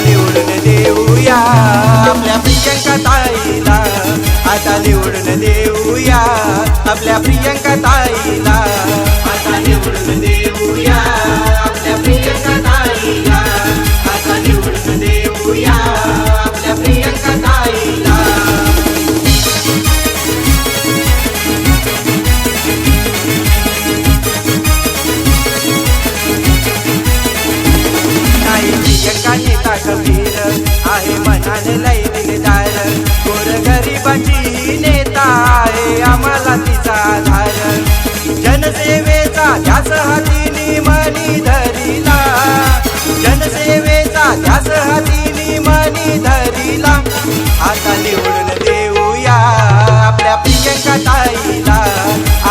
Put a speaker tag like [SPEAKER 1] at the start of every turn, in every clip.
[SPEAKER 1] निवडून देऊया आपल्या प्रियंका ताईला, आता निवडून देऊया आपल्या प्रियंका ताईला, आता निवडून देऊया आपल्या प्रियंका ताईला, आता निवडून देऊया आपल्या प्रियंका ताईला. प्रियंका नेता कबीर आहे मनाने लई दिलदार, गोरगरिबांची नेता आहे आम्हाला तिचा आधार, जनसेवेचा ध्यास हाती मनी धरिला, जनसेवेचा ध्यास हाती मनी धरिला, आता निवडून देऊया आपल्या प्रियंका ताईला,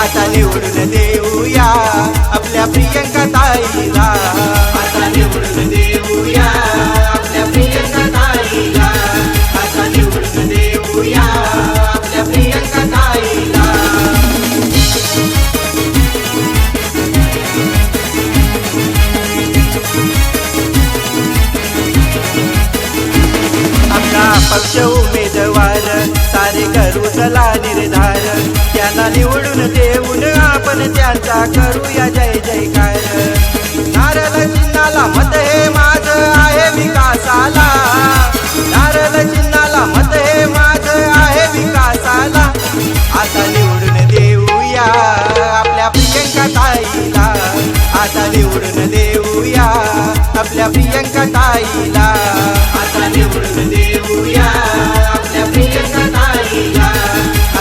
[SPEAKER 1] आता निवडून देऊया आपल्या प्रियंका ताईला, आता निवडून देऊया आपल्या प्रियंका ताईला, आता निवडून देऊया आपल्या प्रियंका ताईला. आपला पक्ष उमेदवार सारे करू चला निर्धार, त्यांना निवडून देऊन आपण त्यांचा करूया जय जयकार, नारळ चिन्हाला मत हे माझं आहे विकासाला, नारळ चिन्हाला मत हे माझं आहे विकासाला, आता निवडून देऊया आपल्या प्रियंका ताईला, आता निवडून देऊया आपल्या प्रियंका ताईला, आता निवडून देऊया आपल्या प्रियंका ताईला,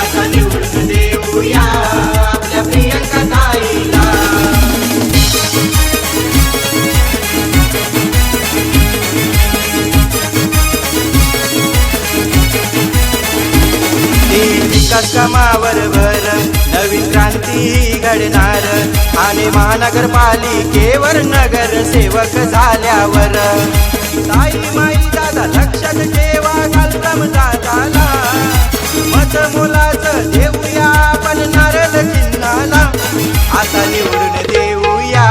[SPEAKER 1] आता निवडून देऊया आपल्या प्रियंका ताईला. विकास कामावर भर नवीन क्रांती घडणार, आणि महानगरपालिकेवर नगरसेवक झाल्यावर ताई माई दादा लक्षात ठेवा कालक्रम दादाला, मत मुलाचं देऊया आपण नारळ चिन्हाला, आता निवडून देऊया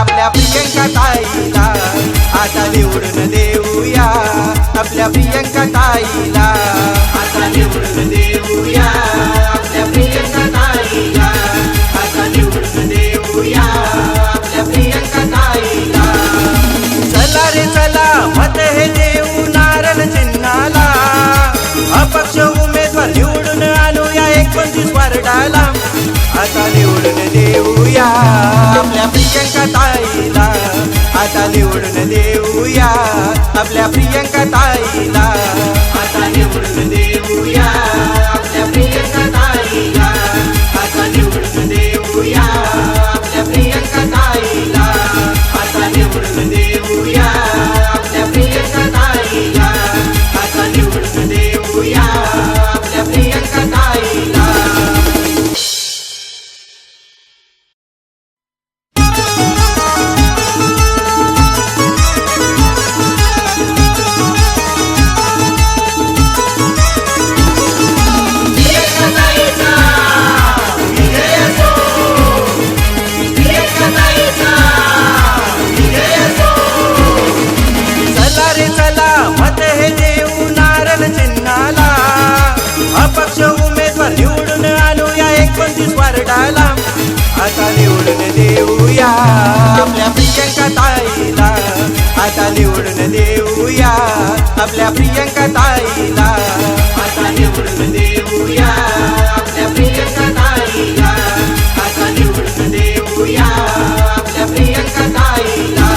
[SPEAKER 1] आपल्या प्रियंका ताईला, आता निवडून देऊया आपल्या प्रियंका ताईला, आता निवडून देऊया आपल्या प्रियंका ताईला, आता निवडून देऊया आपल्या प्रियंका ताईला. चला रे चला मत हे देऊ नारळ चिन्हाला, अपक्ष उमेदवार निवडून आणूया 29 वार्डाला, आता निवडून देऊया आपल्या प्रियंका ताईला, आता निवडून देऊया आपल्या प्रियंका ताईला, आता निवडून देऊया आपल्या प्रियंका ताईला, आता निवडून देऊया आपल्या प्रियंका ताईला, आता निवडून देऊया आपल्या प्रियंका ताईला, आता निवडून देऊया आपल्या प्रियंका ताईला. आता निवडून देऊया आपल्या प्रियंका ताईला, आता निवडून देऊया आपल्या प्रियंका ताईला, आता निवडून देऊया आपल्या प्रियंका ताईला, आता निवडून देऊया आपल्या प्रियंका ताईला.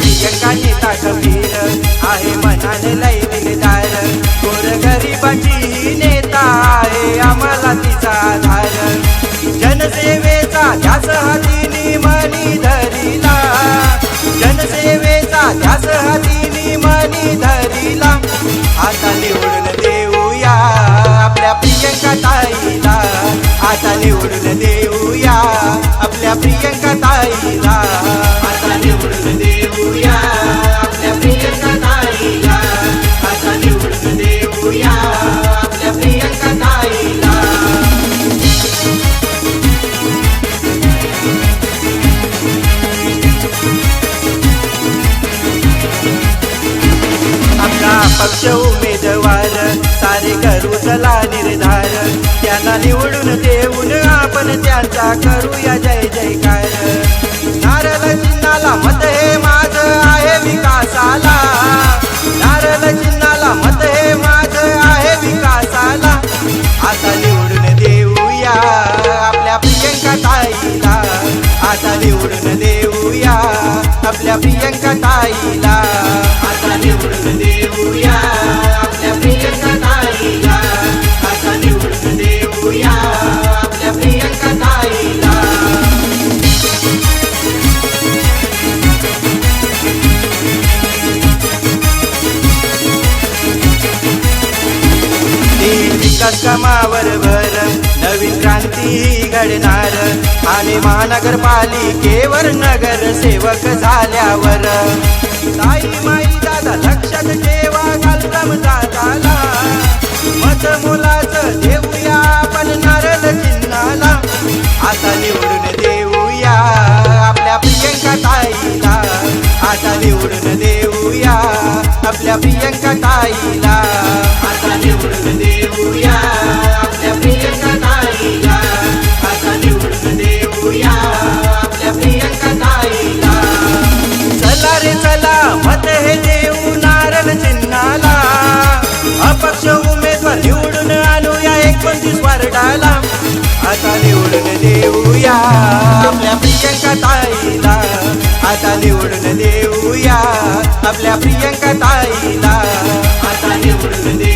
[SPEAKER 1] प्रियंका नेता कबीर आहे मनाने लई दिलदार, गोरगरिबांची नेता आहे आम्हाला तिचा आधार, जनसेवे त्यांना निवडून देऊन आपण त्यांचा करूया जय जयकार. नारळ चिन्हाला मत हे माझं आहे विकासाला, नारळ चिन्हाला मत हे माझं आहे विकासाला. आता निवडून देऊया आपल्या प्रियंका ताईला, आता निवडून देऊया आपल्या प्रियंका ताईला, आता निवडून देऊया आपल्या प्रियंका ताईला, आता निवडून देऊया आपल्या प्रियंका ताईला. विकास कामावर भर नवीन क्रांती घडणार आणि महानगरपालिकेवर नगरसेवक झाल्यावर. ताई माई दादा लक्षात ठेवा घालतम दादाला, मत मोलाचं देऊया आपण नारळ चिन्हाला. आता निवडून देऊया आपल्या प्रियंका ताईला, आता निवडून देऊया आपल्या प्रियंका ताईला, आता निवडून देऊया आपल्या प्रियंका ताईला, आता निवडून देऊया आपल्या प्रियंका ताईला. चला रे चला मत हे देऊ नारळ चिन्हाला, अपक्ष उमेदवार निवडून आणूया 29 वार्डाला. आता निवडून देऊया आपल्या प्रियंका ताईला, आता निवडून देऊया आपल्या प्रियंका ताईला, आता निवडून देऊया